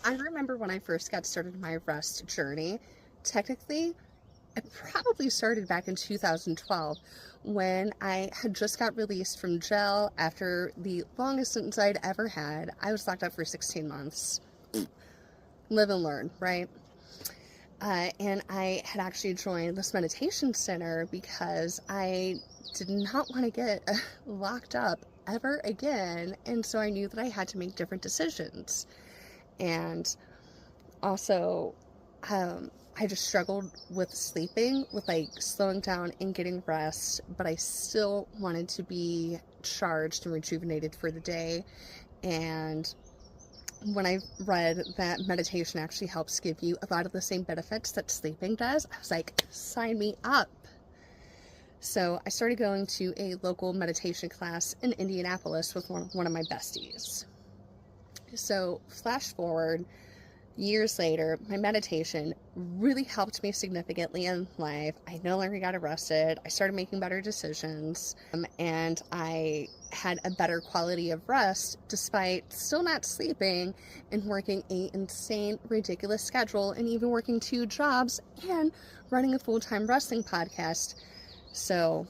I remember when I first got started my rest journey, technically, I probably started back in 2012 when I had just got released from jail after the longest sentence I'd ever had. I was locked up for 16 months. Live and learn, right? And I had actually joined this meditation center because I did not want to get locked up ever again. And so I knew that I had to make different decisions. And also, I just struggled with sleeping, with like slowing down and getting rest, but I still wanted to be charged and rejuvenated for the day. And when I read that meditation actually helps give you a lot of the same benefits that sleeping does, I was like, sign me up. So I started going to a local meditation class in Indianapolis with one of my besties. So flash forward years later, my meditation really helped me significantly in life. I no longer got arrested. I started making better decisions, and I had a better quality of rest despite still not sleeping and working an insane, ridiculous schedule and even working 2 jobs and running a full-time wrestling podcast. So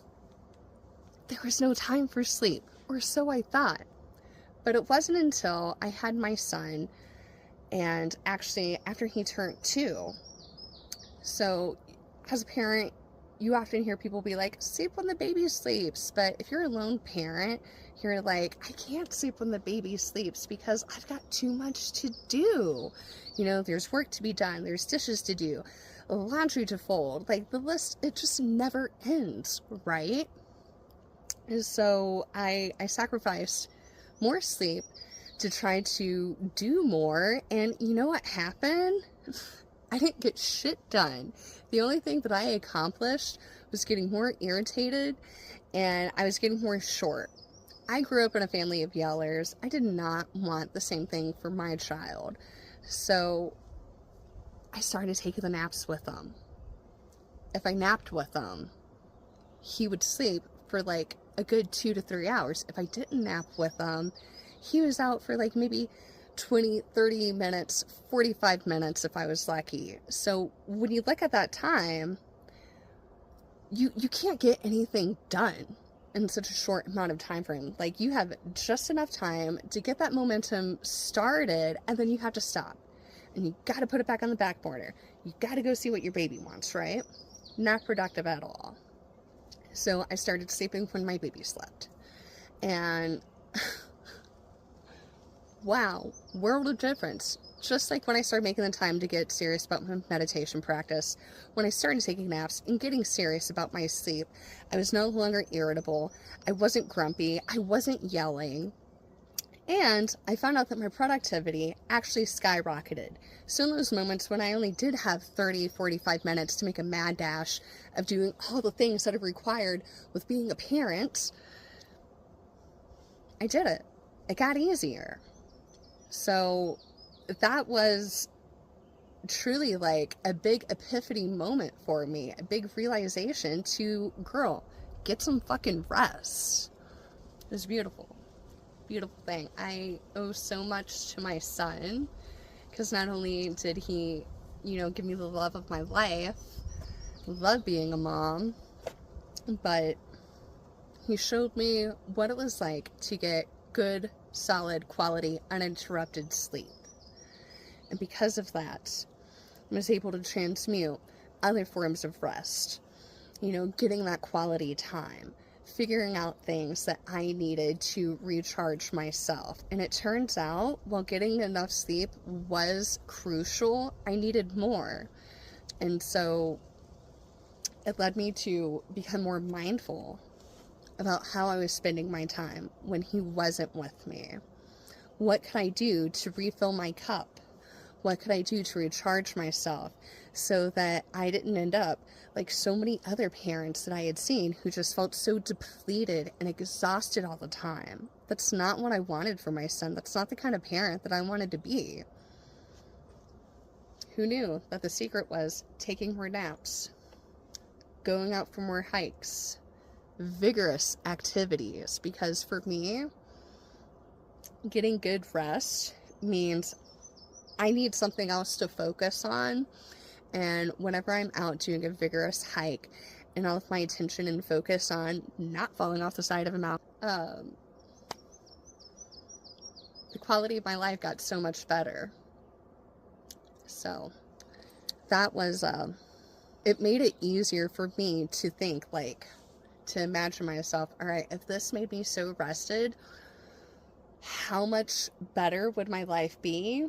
there was no time for sleep, or so I thought. But it wasn't until I had my son, and actually after he turned 2. So as a parent, you often hear people be like, sleep when the baby sleeps. But if you're a lone parent, you're like, I can't sleep when the baby sleeps because I've got too much to do. You know, there's work to be done, there's dishes to do, laundry to fold. Like, the list, it just never ends, right? And so I sacrificed more sleep to try to do more, and you know what happened? I didn't get shit done. The only thing that I accomplished was getting more irritated, and I was getting more short. I grew up in a family of yellers. I did not want the same thing for my child. So I started taking the naps with him. If I napped with him, he would sleep for like a good 2 to 3 hours. If I didn't nap with him, he was out for like maybe 20, 30 minutes, 45 minutes if I was lucky. So when you look at that time, you can't get anything done in such a short amount of time frame. Like, you have just enough time to get that momentum started, and then you have to stop. And you got to put it back on the back burner. You got to go see what your baby wants, right? Not productive at all. So I started sleeping when my baby slept. And wow, world of difference. Just like when I started making the time to get serious about my meditation practice, when I started taking naps and getting serious about my sleep, I was no longer irritable, I wasn't grumpy, I wasn't yelling, and I found out that my productivity actually skyrocketed. So in those moments when I only did have 30, 45 minutes to make a mad dash of doing all the things that are required with being a parent, I did it. It got easier. So that was truly like a big epiphany moment for me, a big realization to, girl, get some fucking rest. It was beautiful. Beautiful thing. I owe so much to my son, because not only did he, give me the love of my life, love being a mom, but he showed me what it was like to get good, solid, quality, uninterrupted sleep. And because of that, I was able to transmute other forms of rest, getting that quality time, figuring out things that I needed to recharge myself. And it turns out, while getting enough sleep was crucial, I needed more. And so it led me to become more mindful about how I was spending my time when he wasn't with me. What could I do to refill my cup? What could I do to recharge myself so that I didn't end up like so many other parents that I had seen who just felt so depleted and exhausted all the time? That's not what I wanted for my son. That's not the kind of parent that I wanted to be. Who knew that the secret was taking more naps, going out for more hikes, vigorous activities? Because for me, getting good rest means I need something else to focus on. And whenever I'm out doing a vigorous hike and all of my attention and focus on not falling off the side of a mountain, the quality of my life got so much better. So that was, it made it easier for me to think, like, to imagine myself, all right, if this made me so rested, how much better would my life be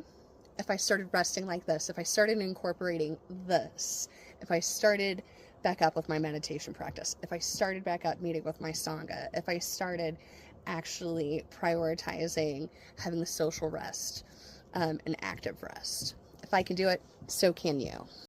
if I started resting like this, if I started incorporating this, if I started back up with my meditation practice, if I started back up meeting with my Sangha, if I started actually prioritizing having the social rest, and active rest. If I can do it, so can you.